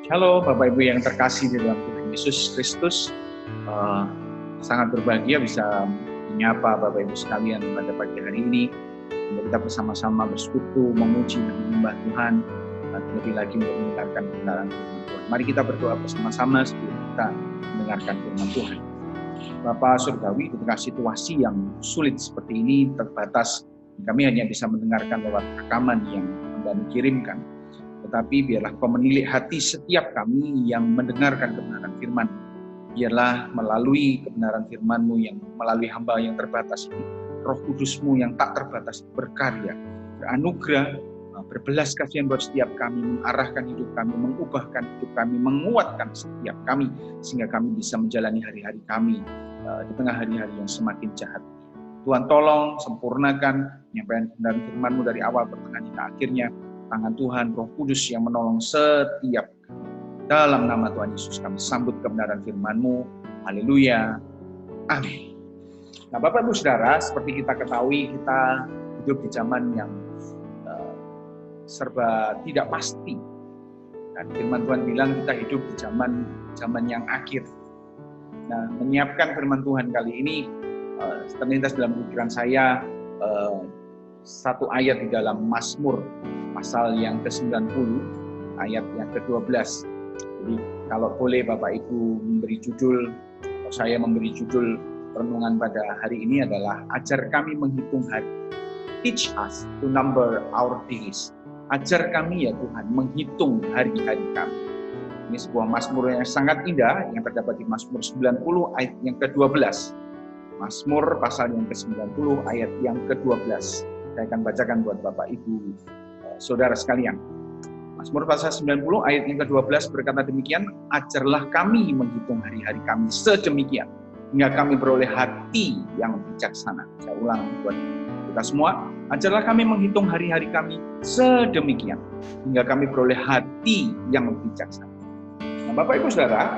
Halo Bapak Ibu yang terkasih di dalam Tuhan Yesus Kristus. Sangat berbahagia bisa menyapa Bapak Ibu sekalian pada pagi hari ini. Kita bersama-sama bersekutu, memuji dan menyembah Tuhan. Terlebih lagi untuk mendengarkan kebenaran firman Tuhan. Mari kita berdoa bersama-sama sebelum kita mendengarkan firman Tuhan. Bapak Surgawi, di tengah situasi yang sulit seperti ini, terbatas, kami hanya bisa mendengarkan lewat rekaman yang Anda kirimkan. Tetapi biarlah Kau menilik hati setiap kami yang mendengarkan kebenaran firman. Biarlah melalui kebenaran firman-Mu yang melalui hamba yang terbatas ini, Roh Kudus-Mu yang tak terbatas berkarya, beranugerah, berbelas kasihan buat setiap kami, mengarahkan hidup kami, mengubahkan hidup kami, menguatkan setiap kami, sehingga kami bisa menjalani hari-hari kami di tengah hari-hari yang semakin jahat. Tuhan tolong sempurnakan penyampaian kebenaran firman-Mu dari awal, pertengahan, hingga akhirnya. Tangan Tuhan, Roh Kudus yang menolong setiap kami. Dalam nama Tuhan Yesus kami sambut kebenaran firman-Mu. Haleluya. Amin. Nah Bapak Ibu Saudara, seperti kita ketahui, kita hidup di zaman yang serba tidak pasti. Dan firman Tuhan bilang kita hidup di zaman yang akhir. Nah, menyiapkan firman Tuhan kali ini terlintas dalam pikiran saya satu ayat di dalam Mazmur pasal yang ke-90 ayat yang ke-12. Jadi kalau boleh Bapak Ibu memberi judul, atau saya memberi judul renungan pada hari ini adalah ajar kami menghitung hari. Teach us to number our days. Ajar kami ya Tuhan menghitung hari-hari kami. Ini sebuah Mazmur yang sangat indah yang terdapat di Mazmur 90 ayat yang ke-12. Mazmur pasal yang ke-90 ayat yang ke-12. Saya akan bacakan buat Bapak Ibu Saudara sekalian. Mazmur pasal 90 ayat yang ke-12 berkata demikian, ajarlah kami menghitung hari-hari kami sedemikian, hingga kami beroleh hati yang bijaksana. Saya ulang buat kita semua, ajarlah kami menghitung hari-hari kami sedemikian, hingga kami beroleh hati yang bijaksana. Nah Bapak Ibu Saudara,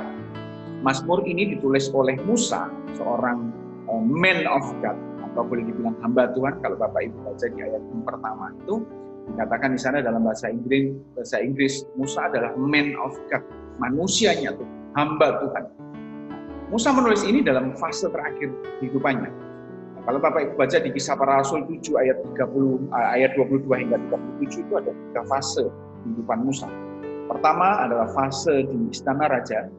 Mazmur ini ditulis oleh Musa, seorang man of God, atau boleh dibilang hamba Tuhan. Kalau Bapak Ibu baca di ayat yang pertama itu, dikatakan di sana dalam bahasa Inggris, Musa adalah man of God, manusianya tuh, hamba Tuhan. Musa menulis ini dalam fase terakhir kehidupannya. Nah, kalau Bapak Ibu baca di Kisah Para Rasul 7 ayat 22 hingga 37 itu ada 3 fase kehidupan Musa. Pertama adalah fase di istana raja.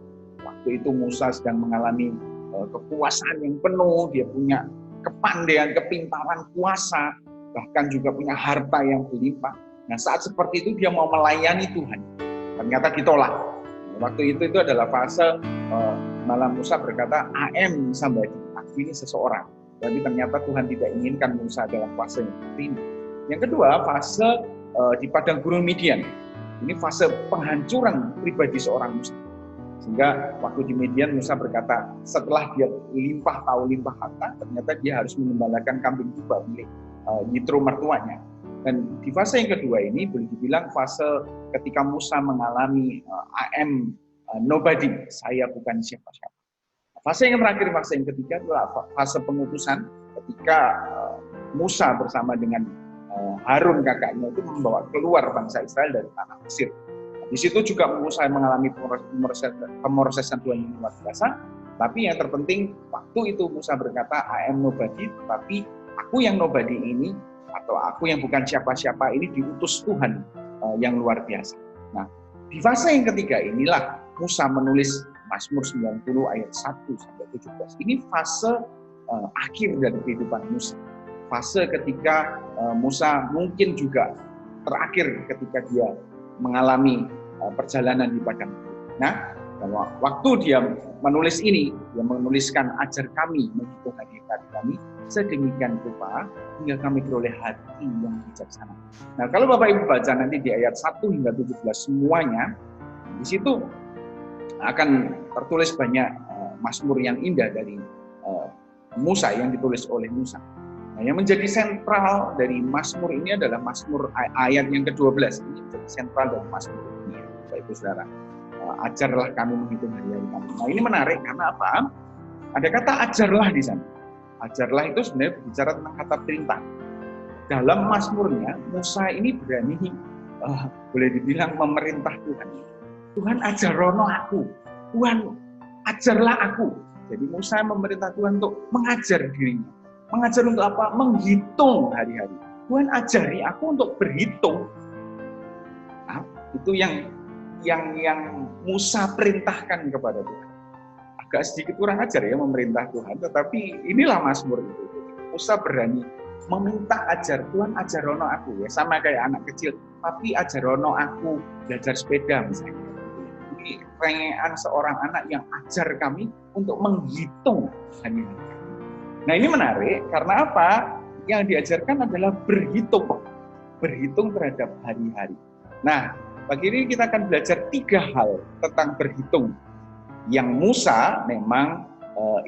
Waktu itu Musa sedang mengalami kekuasaan yang penuh, dia punya kepandaian, kepintaran, kuasa, bahkan juga punya harta yang berlimpah. Nah saat seperti itu dia mau melayani Tuhan, ternyata ditolak. Waktu itu adalah fase malam Musa berkata, I am somebody, aku ini seseorang. Tapi ternyata Tuhan tidak inginkan Musa dalam fase yang seperti ini. Yang kedua, fase di padang gurun Midian. Ini fase penghancuran pribadi seorang Musa. Sehingga waktu di Midian Musa berkata, setelah dia limpah harta, ternyata dia harus mengembalakan kambing domba milik Yitro mertuanya. Dan di fase yang kedua ini boleh dibilang fase ketika Musa mengalami I am nobody, saya bukan siapa-siapa. Fase yang terakhir, fase yang ketiga adalah fase pengutusan ketika Musa bersama dengan Harun kakaknya itu membawa keluar bangsa Israel dari tanah Mesir. Di situ juga Musa mengalami pemrosesan Tuhan yang luar biasa. Tapi yang terpenting waktu itu Musa berkata I am nobody, tetapi aku yang nobody ini atau aku yang bukan siapa-siapa ini diutus Tuhan yang luar biasa. Nah, di fase yang ketiga inilah Musa menulis Mazmur 90 ayat 1 sampai 17. Ini fase akhir dari kehidupan Musa. Fase ketika Musa mungkin juga terakhir ketika dia mengalami perjalanan di padang gurun. Nah, waktu dia menulis ini, dia menuliskan ajar kami menghitung hari-hari kami sedemikian rupa hingga kami beroleh hati yang bijaksana. Nah, kalau Bapak Ibu baca nanti di ayat 1 hingga 17 semuanya, di situ akan tertulis banyak mazmur yang indah dari Musa yang ditulis oleh Musa. Nah, yang menjadi sentral dari mazmur ini adalah mazmur ayat yang ke-12. Ini menjadi sentral dari mazmur ini, Bapak Ibu Saudara. Ajarlah kami menghitung hari-hari kami. Nah, ini menarik karena apa? Ada kata ajarlah di sana. Ajarlah itu sebenarnya berbicara tentang kata perintah. Dalam mazmurnya, Musa ini berani boleh dibilang memerintah Tuhan. Tuhan ajarono aku, Tuhan ajarlah aku. Jadi Musa memerintah Tuhan untuk mengajar dirinya. Mengajar untuk apa? Menghitung hari-hari. Tuhan ajari aku untuk berhitung. Nah, itu yang Musa perintahkan kepada Tuhan. Agak sedikit kurang ajar ya memerintah Tuhan, tetapi inilah Mazmur itu. Musa berani meminta ajar, Tuhan ajarono aku ya, sama kayak anak kecil, tapi ajarono aku belajar sepeda misalnya. Ini rengean seorang anak yang ajar kami untuk menghitung hari-hari. Nah ini menarik karena apa? Yang diajarkan adalah berhitung terhadap hari-hari. Nah pagi ini kita akan belajar 3 hal tentang berhitung yang Musa memang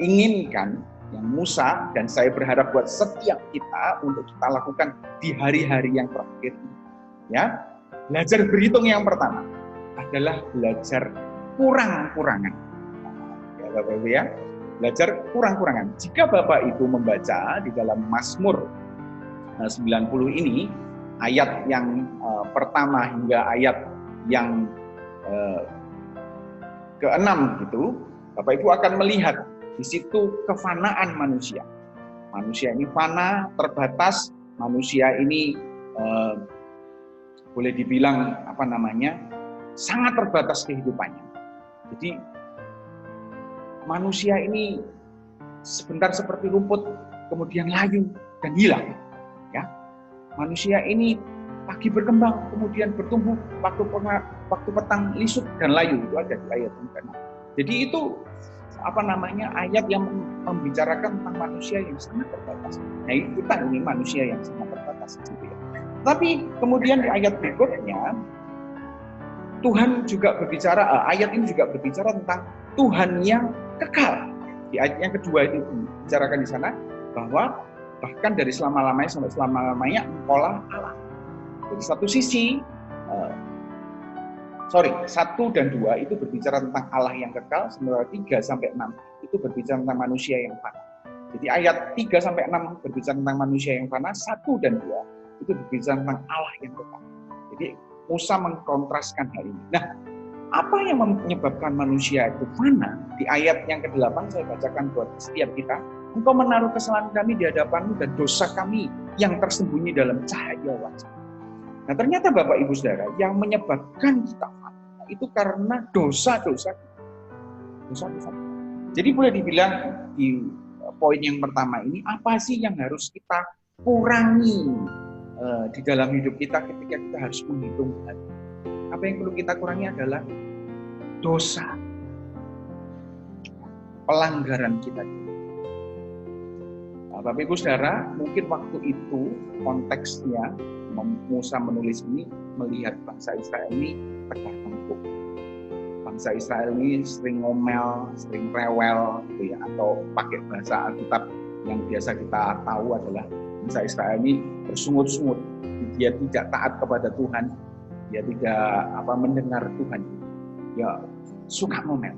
inginkan, yang Musa dan saya berharap buat setiap kita untuk kita lakukan di hari-hari yang terakhir. Ya, belajar berhitung yang pertama adalah belajar kurang-kurangan. Ya, Bapak Ibu ya, belajar kurang-kurangan. Jika Bapak Ibu membaca di dalam Mazmur 90 ini, ayat yang pertama hingga ayat yang ke-6 gitu, Bapak Ibu akan melihat di situ kefanaan manusia. Manusia ini fana, terbatas. Manusia ini boleh dibilang sangat terbatas kehidupannya. Jadi manusia ini sebentar seperti rumput, kemudian layu dan hilang. Ya, manusia ini pagi berkembang, kemudian bertumbuh, waktu petang lisut dan layu. Itu ada di ayat yang ke-6. Jadi itu ayat yang membicarakan tentang manusia yang sangat terbatas. Nah, kita ini manusia yang sangat terbatas gitu ya. Tapi kemudian di ayat berikutnya Tuhan juga berbicara, ayat ini juga berbicara tentang Tuhan yang kekal. Di ayat yang kedua itu dibicarakan di sana bahwa bahkan dari selama-lamanya sampai selama-lamanya Engkaulah Allah. Jadi satu sisi 1 dan 2 itu berbicara tentang Allah yang kekal, sementara 3 sampai 6 itu berbicara tentang manusia yang fana. Jadi ayat 3 sampai 6 berbicara tentang manusia yang fana, 1 dan 2 itu berbicara tentang Allah yang kekal. Jadi Musa mengkontraskan hal ini. Nah, apa yang menyebabkan manusia itu fana? Di ayat yang ke-8 saya bacakan buat setiap kita. Engkau menaruh kesalahan kami di hadapan-Mu dan dosa kami yang tersembunyi dalam cahaya wajah. Nah ternyata Bapak Ibu Saudara, yang menyebabkan kita fana itu karena dosa-dosa. Jadi boleh dibilang di poin yang pertama ini, apa sih yang harus kita kurangi di dalam hidup kita ketika kita harus menghitung hari? Apa yang perlu kita kurangi adalah dosa, pelanggaran kita. Nah, Bapak Ibu Saudara, mungkin waktu itu konteksnya Musa menulis ini melihat bangsa Israel ini tegar tengkuk. Bangsa Israel ini sering ngomel, sering rewel gitu ya, atau pakai bahasa Alkitab yang biasa kita tahu adalah bangsa Israel ini bersungut-sungut. Dia tidak taat kepada Tuhan, dia tidak mendengar Tuhan. Ya suka ngomel.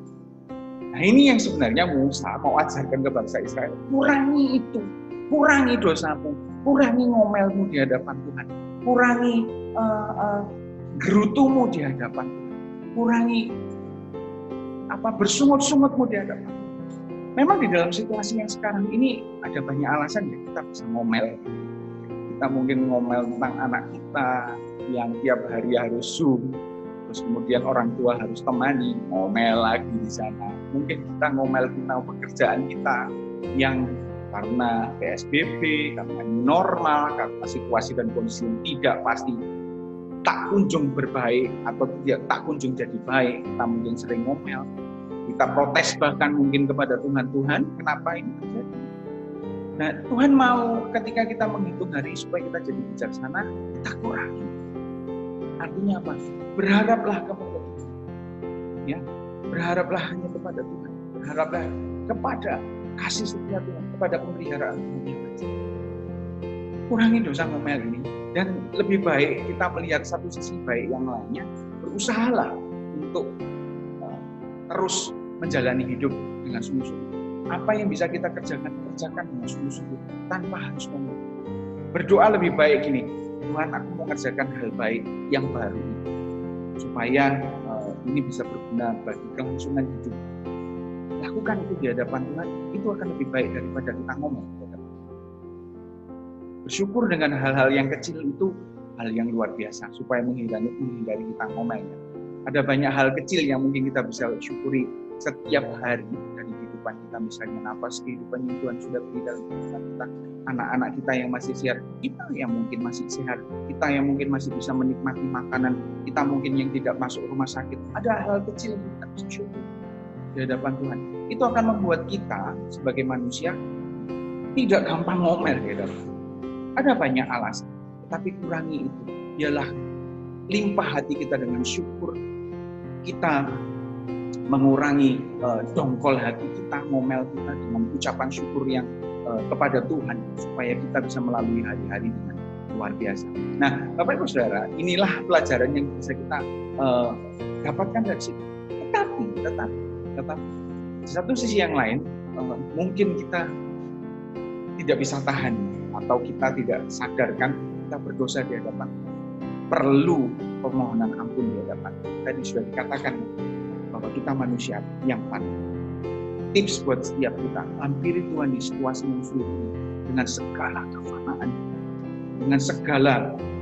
Nah ini yang sebenarnya Musa mau ajarkan ke bangsa Israel. Kurangi itu, kurangi dosamu, kurangi ngomelmu di hadapan Tuhan, kurangi gerutumu di hadapan Tuhan, kurangi bersungut-sungutmu di hadapan Tuhan. Memang di dalam situasi yang sekarang ini ada banyak alasan ya kita bisa ngomel. Kita mungkin ngomel tentang anak kita yang tiap hari harus Zoom, terus kemudian orang tua harus temani, ngomel lagi di sana. Mungkin kita ngomel tentang pekerjaan kita yang karena PSBB, karena normal, karena situasi dan kondisi yang tidak pasti, tak kunjung berbaik atau tak kunjung jadi baik, kita mungkin sering ngomel, kita protes bahkan mungkin kepada Tuhan, kenapa ini terjadi? Nah, Tuhan mau ketika kita menghitung hari supaya kita jadi bijaksana, kita kurangi. Artinya apa? Berharaplah kepada Tuhan. Ya, berharaplah hanya kepada Tuhan. Berharaplah kepada kasih setia Tuhan, kepada pemeliharaan Tuhan. Kurangi dosa ngomel ini. Dan lebih baik kita melihat satu sisi baik yang lainnya, berusahalah untuk terus menjalani hidup dengan sungguh-sungguh. Apa yang bisa kita kerjakan dengan sungguh-sungguh tanpa harus ngomel. Berdoa lebih baik gini, Tuhan aku mau mengerjakan hal baik yang baru supaya ini bisa berguna bagi kelangsungan hidup. Lakukan itu di hadapan Tuhan, itu akan lebih baik daripada kita ngomong. Bersyukur dengan hal-hal yang kecil itu hal yang luar biasa, supaya menghindari kita ngomel. Ada banyak hal kecil yang mungkin kita bisa syukuri setiap hari dari kehidupan kita, misalnya nafas kehidupan yang Tuhan sudah beri dalam kehidupan kita, anak-anak kita yang masih sehat, kita yang mungkin masih sehat, kita yang mungkin masih bisa menikmati makanan, kita mungkin yang tidak masuk rumah sakit. Ada hal kecil yang kita bisa syukuri di hadapan Tuhan. Itu akan membuat kita sebagai manusia tidak gampang ngomel ya. Ada banyak alasan, tetapi kurangi itu. Ialah limpah hati kita dengan syukur. Kita mengurangi dongkol hati kita, ngomel kita dengan ucapan syukur yang kepada Tuhan, supaya kita bisa melalui hari-hari dengan luar biasa. Nah, Bapak Ibu Saudara, inilah pelajaran yang bisa kita dapatkan dari situ. Tetapi di satu sisi yang lain, mungkin kita tidak bisa tahan atau kita tidak sadarkan kita berdosa di hadapan Tuhan. Perlu permohonan ampun di hadapan Tuhan. Tadi sudah dikatakan bahwa kita manusia yang paling. Tips buat setiap kita, hampiri Tuhan di situasi yang sulit ini dengan segala kefanaan, dengan segala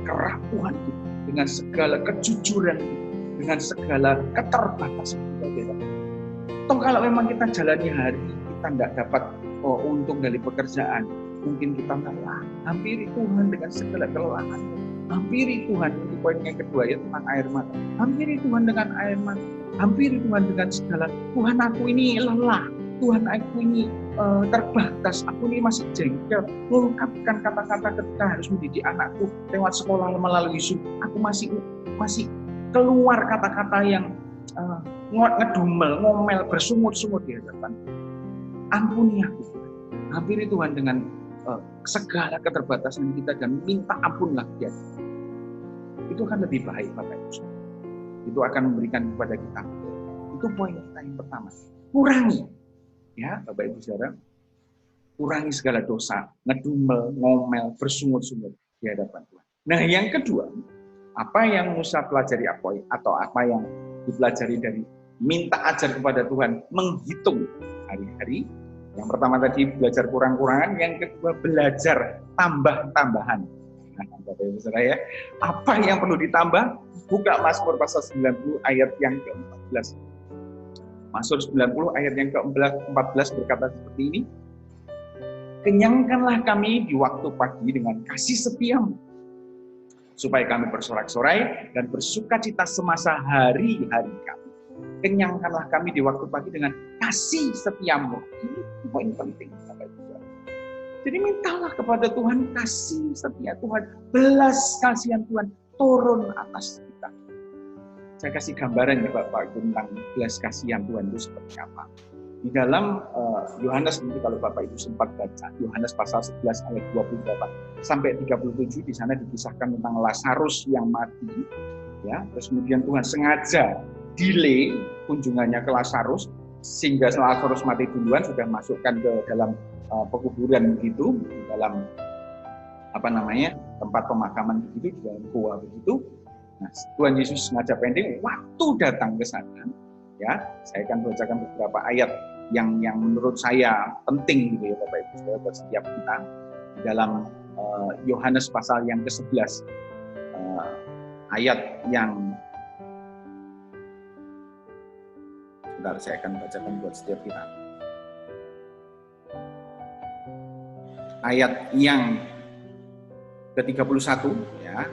kerapuhan kita, dengan segala kejujuran kita, dengan segala keterbatasan kita di hadapan Tuhan. Toh kalau memang kita jalani hari kita tidak dapat untung dari pekerjaan, mungkin kita lelah, hampiri Tuhan dengan segala kelelahan. Hampiri Tuhan, ini poin yang kedua ya, tentang air mata. Hampiri Tuhan dengan air mata. Hampiri Tuhan dengan segala, Tuhan aku ini lelah, Tuhan aku ini terbatas, aku ini masih jengkel, mengungkapkan kata-kata ketika harus mendidik anakku lewat sekolah melalui Zoom. Aku masih keluar kata-kata yang ngedumel, ngomel, bersungut-sungut di hadapan. Ampuni aku. Hampiri Tuhan dengan segala keterbatasan kita dan minta ampunlah dia. Itu akan lebih baik, Bapak Ibu. Itu akan memberikan kepada kita. Itu poin kita yang pertama. Kurangi, ya Bapak Ibu Saudara, kurangi segala dosa, ngedumel, ngomel, bersungut-sungut di hadapan Tuhan. Nah, yang kedua, apa yang Musa pelajari atau apa yang dipelajari dari minta ajar kepada Tuhan, menghitung hari-hari. Yang pertama tadi belajar kurang-kurangan, yang kedua belajar tambah-tambahan. Nah, Bapak Ibu Saudara ya, apa yang perlu ditambah? Buka Mazmur pasal 90 ayat yang ke-14. Mazmur 90 ayat yang ke-14 berkata seperti ini. Kenyangkanlah kami di waktu pagi dengan kasih setiamu, supaya kami bersorak-sorai dan bersukacita semasa hari-hari kami. Kenyangkanlah kami di waktu pagi dengan kasih setiamu. Ini poin penting. Jadi mintalah kepada Tuhan kasih setia Tuhan, belas kasihan Tuhan turun atas kita. Saya kasih gambaran ya Bapak tentang belas kasihan Tuhan itu seperti apa. Di dalam Yohanes, nanti kalau Bapak Ibu sempat baca, Yohanes pasal 11 ayat 28 sampai 37, di sana dikisahkan tentang Lazarus yang mati. Ya, terus kemudian Tuhan sengaja delay kunjungannya ke Lazarus, sehingga Lazarus mati duluan, sudah masukkan ke dalam pekuburan begitu, di dalam tempat pemakaman begitu, di dalam gua begitu. Nah, Tuhan Yesus sengaja pending waktu datang ke sana. Ya, saya akan bacakan beberapa ayat yang menurut saya penting gitu ya Bapak Ibu Saudara buat setiap kita di dalam Yohanes pasal yang ke-11 ayat yang bentar, saya akan bacakan buat setiap kita. Ayat yang ke-31 ya.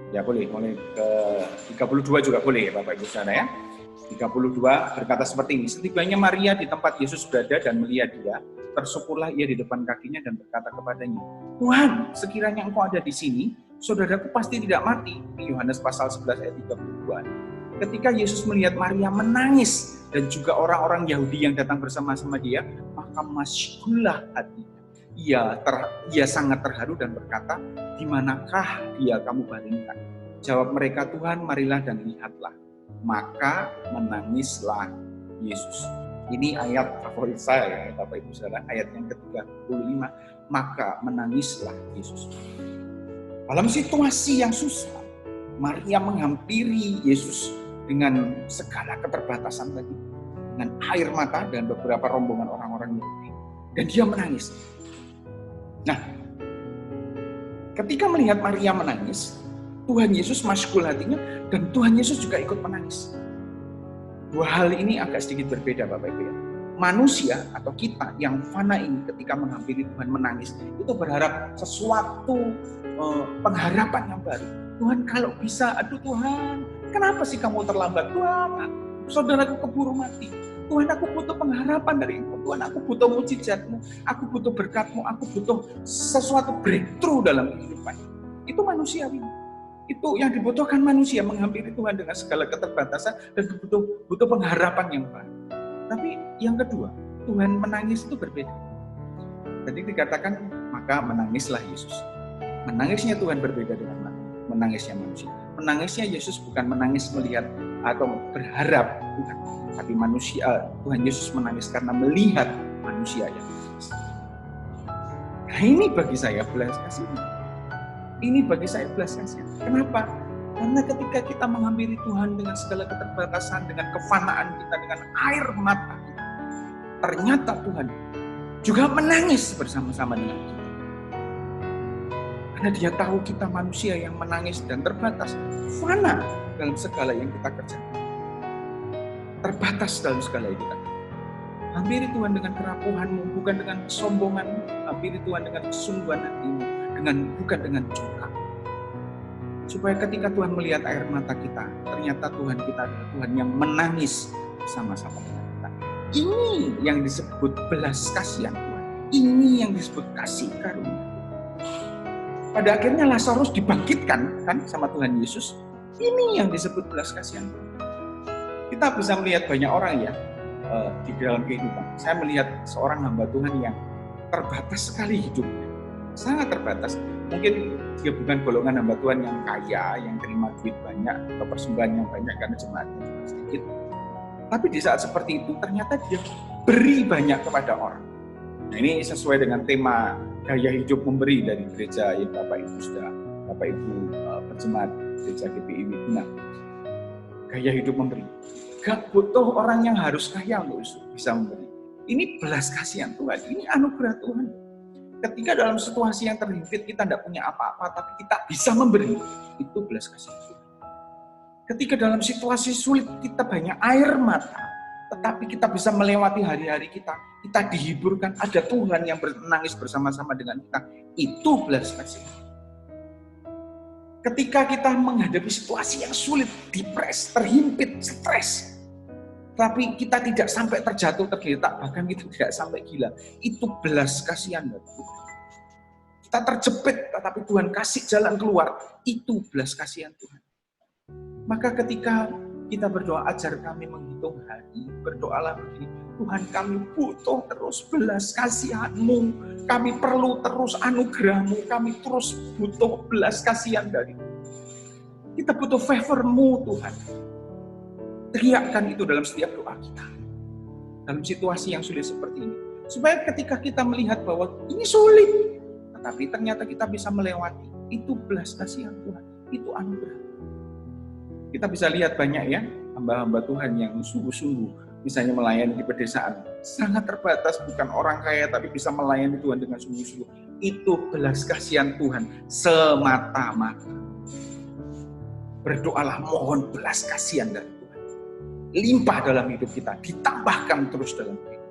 Ya boleh, mulai ke 32 juga boleh ya Bapak Ibu Saudara ya. 32 berkata seperti ini. Setibanya Maria di tempat Yesus berada dan melihat dia, tersukurlah ia di depan kakinya dan berkata kepadanya, Tuhan, sekiranya engkau ada di sini, saudaraku pasti tidak mati. Di Yohanes pasal 11 ayat 32. Ketika Yesus melihat Maria menangis dan juga orang-orang Yahudi yang datang bersama-sama dia, maka masyhurlah hatinya. Ia sangat terharu dan berkata, di manakah dia kamu baringkan? Jawab mereka, Tuhan, marilah dan lihatlah. Maka menangislah Yesus. Ini ayat favorit saya, Bapak Ibu Saudara, ayat yang ke-35. Maka menangislah Yesus. Dalam situasi yang susah, Maria menghampiri Yesus dengan segala keterbatasan tadi, dengan air mata dan beberapa rombongan orang-orang Yahudi, dan dia menangis. Nah, ketika melihat Maria menangis, Tuhan Yesus masyhur hatinya dan Tuhan Yesus juga ikut menangis. Dua hal ini agak sedikit berbeda, Bapak Ibu ya. Manusia atau kita yang fana ini ketika menghampiri Tuhan menangis, itu berharap sesuatu pengharapan yang baru. Tuhan kalau bisa, aduh Tuhan, kenapa sih kamu terlambat? Tuhan, saudaraku keburu mati. Tuhan, aku butuh pengharapan dari Engkau. Tuhan, aku butuh mujizat-Mu, aku butuh berkat-Mu, aku butuh sesuatu breakthrough dalam kehidupan. Itu manusiawi. Itu yang dibutuhkan manusia, menghampiri Tuhan dengan segala keterbatasan dan butuh pengharapan yang baru. Tapi yang kedua, Tuhan menangis itu berbeda. Tadi dikatakan, maka menangislah Yesus. Menangisnya Tuhan berbeda dengan menangisnya manusia. Menangisnya Yesus bukan menangis melihat atau berharap, bukan. Tapi Tuhan Yesus menangis karena melihat manusia yang menangis. Nah, ini bagi saya belas kasihan. Ini bagi saya belas kasihan. Kenapa? Karena ketika kita menghampiri Tuhan dengan segala keterbatasan, dengan kefanaan kita, dengan air mata kita, ternyata Tuhan juga menangis bersama-sama dengan kita. Karena Dia tahu kita manusia yang menangis dan terbatas, fana dalam segala yang kita kerjakan. Terbatas dalam segala yang kita kerjakan. Hampiri Tuhan dengan kerapuhanmu, bukan dengan kesombonganmu. Hampiri Tuhan dengan kesungguhan hatimu, bukan dengan congkak. Supaya ketika Tuhan melihat air mata kita, ternyata Tuhan kita adalah Tuhan yang menangis bersama-sama dengan kita. Ini yang disebut belas kasihan Tuhan. Ini yang disebut kasih karunia. Pada akhirnya Lazarus dibangkitkan kan sama Tuhan Yesus. Ini yang disebut belas kasihan Tuhan. Kita bisa melihat banyak orang ya di dalam kehidupan. Saya melihat seorang hamba Tuhan yang terbatas sekali hidupnya. Sangat terbatas. Mungkin dia bukan golongan hamba Tuhan yang kaya, yang terima duit banyak, atau persembahan yang banyak karena jemaatnya cuma sedikit. Tapi di saat seperti itu, ternyata dia beri banyak kepada orang. Nah, ini sesuai dengan tema gaya hidup memberi dari gereja yang Bapak Ibu berjemaat gereja GPI Widuna. Gaya hidup memberi. Gak butuh orang yang harus kaya untuk bisa memberi. Ini belas kasihan Tuhan, ini anugerah Tuhan. Ketika dalam situasi yang terhimpit kita tidak punya apa-apa, tapi kita bisa memberi, itu belas kasihan Tuhan. Ketika dalam situasi sulit kita banyak air mata, tetapi kita bisa melewati hari-hari kita dihiburkan, ada Tuhan yang menangis bersama-sama dengan kita, itu belas kasihan. Ketika kita menghadapi situasi yang sulit, depres, terhimpit, stres, tapi kita tidak sampai terjatuh, tergeletak, bahkan kita tidak sampai gila. Itu belas kasihan dari Tuhan. Kita terjepit, tetapi Tuhan kasih jalan keluar. Itu belas kasihan Tuhan. Maka ketika kita berdoa, ajar kami menghitung hari, berdoalah begini, Tuhan kami butuh terus belas kasihan-Mu, kami perlu terus anugerah-Mu, kami terus butuh belas kasihan dari-Mu. Kita butuh favor-Mu Tuhan. Teriakkan itu dalam setiap doa kita. Dalam situasi yang sulit seperti ini. Supaya ketika kita melihat bahwa ini sulit, tetapi ternyata kita bisa melewati. Itu belas kasihan Tuhan. Itu anugerah. Kita bisa lihat banyak ya, hamba-hamba Tuhan yang sungguh-sungguh, misalnya melayani di pedesaan. Sangat terbatas, bukan orang kaya, tapi bisa melayani Tuhan dengan sungguh-sungguh. Itu belas kasihan Tuhan semata-mata. Berdoalah mohon belas kasihan dari Tuhan. Limpah dalam hidup kita, ditambahkan terus dalam hidup.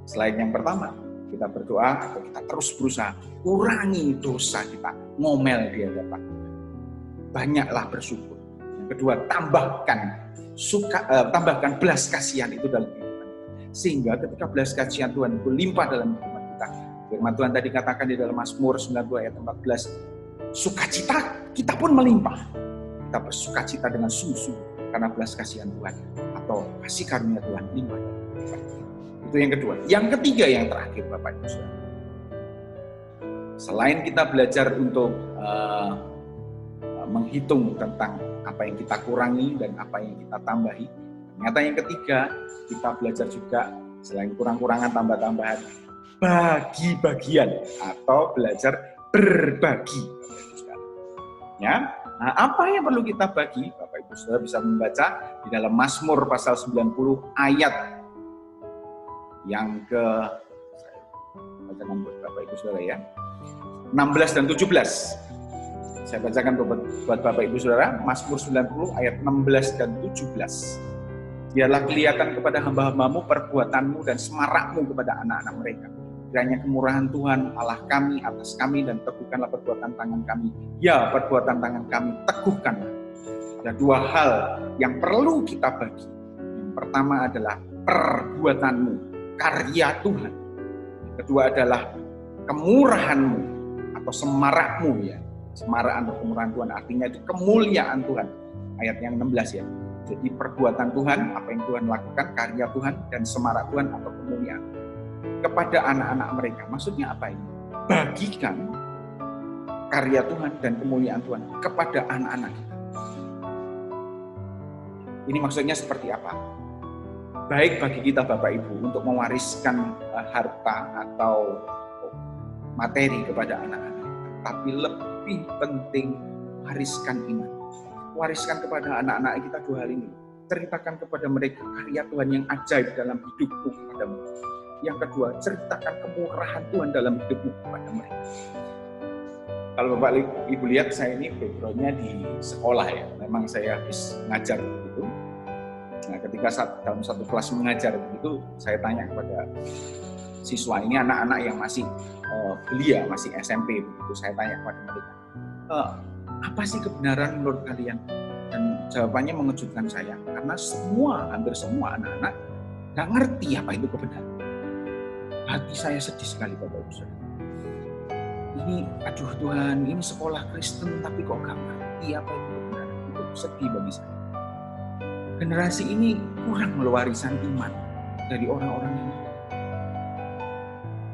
Selain yang pertama, kita berdoa atau kita terus berusaha kurangi dosa kita, ngomel di hadapan Tuhan. Banyaklah bersyukur. Yang kedua, tambahkan belas kasihan itu dalam kehidupan kita. Sehingga ketika belas kasihan Tuhan itu limpah dalam kehidupan kita. Firman Tuhan tadi katakan di dalam Mazmur 92 ayat 14, sukacita kita pun melimpah. Kita bersukacita dengan sungguh-sungguh karena belas kasihan Tuhan atau kasih karunia Tuhan limpah. Itu yang kedua. Yang ketiga, yang terakhir Bapak Ibu Saudara. Selain kita belajar untuk menghitung tentang apa yang kita kurangi dan apa yang kita tambahi, ternyata yang ketiga kita belajar juga selain kurang-kurangan tambah-tambahan, bagi-bagian atau belajar berbagi. Ya, nah, apa yang perlu kita bagi? Bapak Ibu Saudara bisa membaca di dalam Mazmur pasal 90 ayat yang ke, saya bacakan buat Bapak Ibu Saudara ya, 16 dan 17. Saya bacakan buat Bapak Ibu Saudara, Mazmur 90 ayat 16 dan 17. Biarlah kelihatan kepada hamba-hambamu perbuatanmu dan semarakmu kepada anak-anak mereka. Kiranya kemurahan Tuhan Allah kami atas kami dan teguhkanlah perbuatan tangan kami. Ya, perbuatan tangan kami teguhkanlah. Ada dua hal yang perlu kita bagi. Yang pertama adalah perbuatanmu, karya Tuhan. Yang kedua adalah kemurahanmu atau semarakmu ya. Semarak atau kemurahan Tuhan artinya itu kemuliaan Tuhan. Ayat yang 16 ya. Jadi perbuatan Tuhan, apa yang Tuhan lakukan, karya Tuhan dan semarak Tuhan atau kemuliaan kepada anak-anak mereka. Maksudnya apa ini? Bagikan karya Tuhan dan kemuliaan Tuhan kepada anak-anak kita. Ini maksudnya seperti apa? Baik bagi kita Bapak Ibu untuk mewariskan harta atau materi kepada anak-anak kita. Tapi lebih penting wariskan iman. Wariskan kepada anak-anak kita dua hal ini. Ceritakan kepada mereka karya Tuhan yang ajaib dalam hidupmu kepada mereka. Yang kedua, ceritakan kemurahan Tuhan dalam hidupmu kepada mereka. Kalau Bapak Ibu lihat, saya ini background-nya di sekolah ya. Memang saya habis ngajar begitu. Nah, ketika dalam satu kelas mengajar begitu, saya tanya kepada siswa ini, anak-anak yang masih belia, masih SMP begitu. Saya tanya kepada mereka, apa sih kebenaran menurut kalian? Dan jawabannya mengejutkan saya, karena hampir semua anak-anak nggak ngerti apa itu kebenaran. Hati saya sedih sekali Bapak Ibu Saudara. Ini, aduh Tuhan, ini sekolah Kristen tapi kok nggak ngerti apa itu kebenaran. Itu sedih bagi saya. Generasi ini kurang warisan iman dari orang-orang yang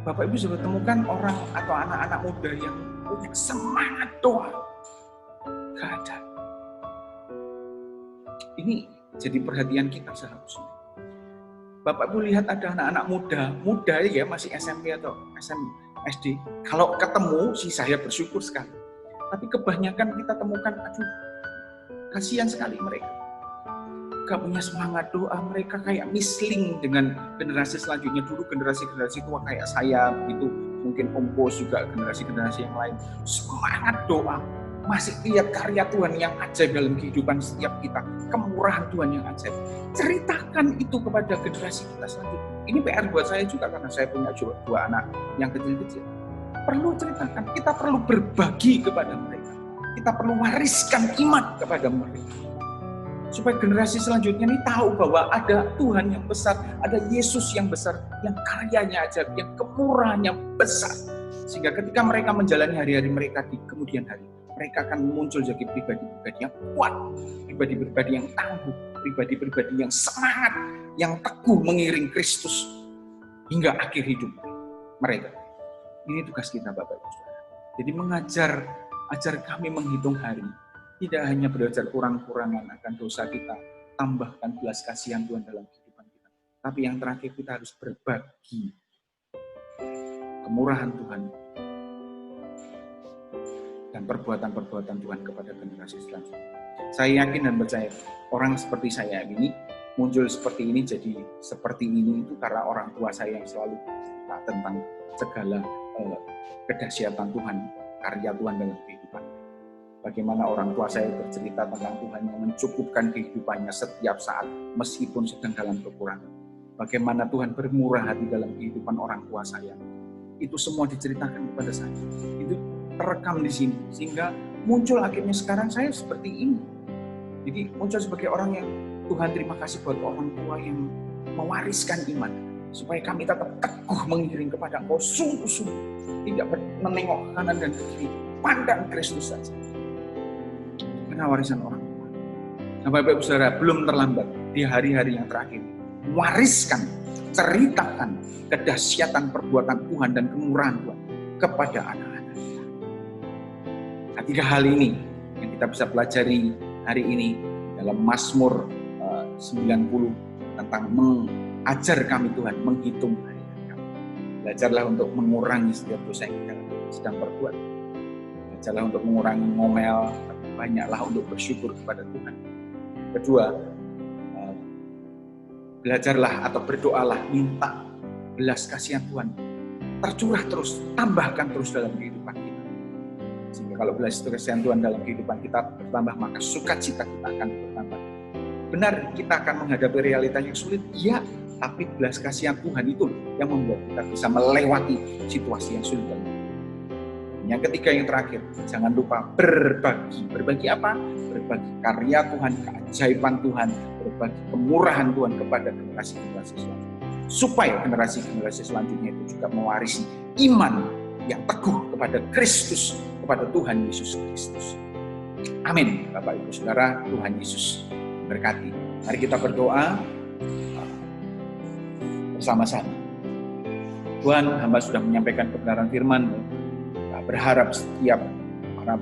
Bapak Ibu sudah temukan orang atau anak-anak muda yang punya semangat doa. Gak ada. Ini jadi perhatian kita seharusnya. Bapak Ibu lihat ada anak-anak muda ya masih SMP atau SD. Kalau ketemu sih saya bersyukur sekali. Tapi kebanyakan kita temukan, aduh, kasihan sekali mereka. Gak punya semangat doa, mereka kayak misling dengan generasi selanjutnya. Dulu generasi-generasi tua kayak saya, begitu mungkin Kompos juga generasi-generasi yang lain. Semangat doa. Masih lihat karya Tuhan yang ajaib dalam kehidupan setiap kita. Kemurahan Tuhan yang ajaib. Ceritakan itu kepada generasi kita selanjutnya. Ini PR buat saya juga karena saya punya dua anak yang kecil-kecil. Perlu ceritakan, kita perlu berbagi kepada mereka. Kita perlu wariskan iman kepada mereka. Supaya generasi selanjutnya ini tahu bahwa ada Tuhan yang besar, ada Yesus yang besar, yang karyanya ajaib, yang kemurahannya besar. Sehingga ketika mereka menjalani hari-hari mereka di kemudian hari, mereka akan muncul jadi pribadi-pribadi yang kuat, pribadi-pribadi yang tangguh, pribadi-pribadi yang semangat, yang teguh mengiring Kristus hingga akhir hidup mereka. Ini tugas kita Bapak Ibu Saudara. Jadi ajar kami menghitung hari. Tidak hanya belajar kurang-kurangan akan dosa kita, tambahkan belas kasihan Tuhan dalam kehidupan kita. Tapi yang terakhir kita harus berbagi kemurahan Tuhan dan perbuatan-perbuatan Tuhan kepada generasi selanjutnya. Saya yakin dan percaya orang seperti saya ini muncul seperti ini, jadi seperti ini itu karena orang tua saya yang selalu bercerita tentang segala kedahsyatan Tuhan, karya Tuhan dalam kehidupan. Bagaimana orang tua saya bercerita tentang Tuhan yang mencukupkan kehidupannya setiap saat meskipun sedang dalam kekurangan. Bagaimana Tuhan bermurah hati dalam kehidupan orang tua saya. Itu semua diceritakan kepada saya. Itu terekam di sini sehingga muncul akhirnya sekarang saya seperti ini. Jadi muncul sebagai orang yang Tuhan terima kasih buat orang tua yang mewariskan iman supaya kami tetap teguh mengiring kepada Engkau sungguh-sungguh, tidak menengok ke kanan dan ke kiri, pandang Kristus saja. Karena warisan orang tua. Nah, Bapak Ibu Saudara, belum terlambat di hari-hari yang terakhir. Wariskan, ceritakan kedahsyatan perbuatan Tuhan dan kemurahan Tuhan kepada anak-anak kita. Nah, 3 hal ini yang kita bisa pelajari hari ini dalam Mazmur 90 tentang mengajar kami Tuhan menghitung hari-hari kami. Belajarlah untuk mengurangi setiap dosa yang kita sedang perbuat. Belajarlah untuk mengurangi ngomel, banyaklah untuk bersyukur kepada Tuhan. Kedua, belajarlah atau berdoalah, minta belas kasihan Tuhan tercurah terus, tambahkan terus dalam kehidupan kita. Sehingga kalau belas kasihan Tuhan dalam kehidupan kita bertambah, maka sukacita kita akan bertambah. Benar, kita akan menghadapi realita yang sulit, ya, tapi belas kasihan Tuhan itu yang membuat kita bisa melewati situasi yang sulit. Yang ketiga, yang terakhir, jangan lupa berbagi. Berbagi apa? Berbagi karya Tuhan, keajaiban Tuhan, berbagi kemurahan Tuhan kepada generasi-generasi selanjutnya. Supaya generasi-generasi selanjutnya itu juga mewarisi iman yang teguh kepada Kristus, kepada Tuhan Yesus Kristus. Amin. Bapak Ibu Saudara, Tuhan Yesus memberkati. Mari kita berdoa bersama-sama. Tuhan, hamba sudah menyampaikan kebenaran firman-Mu. Berharap setiap para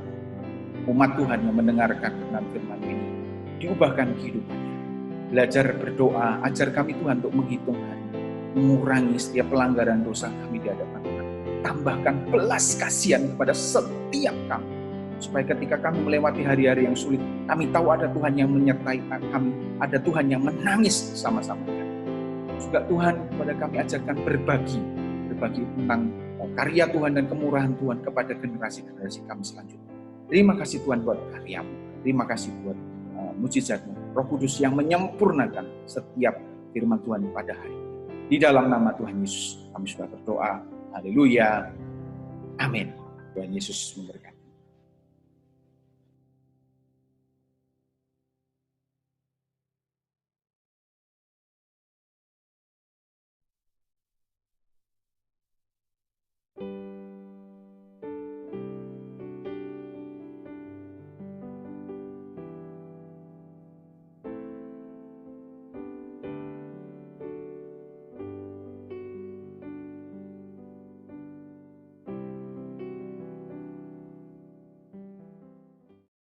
umat Tuhan yang mendengarkan kebenaran firman ini diubahkan kehidupannya. Belajar berdoa, ajar kami Tuhan untuk menghitung hari, mengurangi setiap pelanggaran dosa kami di hadapan Tuhan. Tambahkan belas kasihan kepada setiap kami, supaya ketika kami melewati hari-hari yang sulit, kami tahu ada Tuhan yang menyertai kami, ada Tuhan yang menangis bersama-sama kami. Juga Tuhan kepada kami ajarkan berbagi tentang karya Tuhan dan kemurahan Tuhan kepada generasi-generasi kami selanjutnya. Terima kasih Tuhan buat karya-Mu, terima kasih buat mujizat-Mu, Roh Kudus yang menyempurnakan setiap firman Tuhan pada hari ini. Di dalam nama Tuhan Yesus kami sudah berdoa. Haleluya. Amin. Tuhan Yesus memberkati.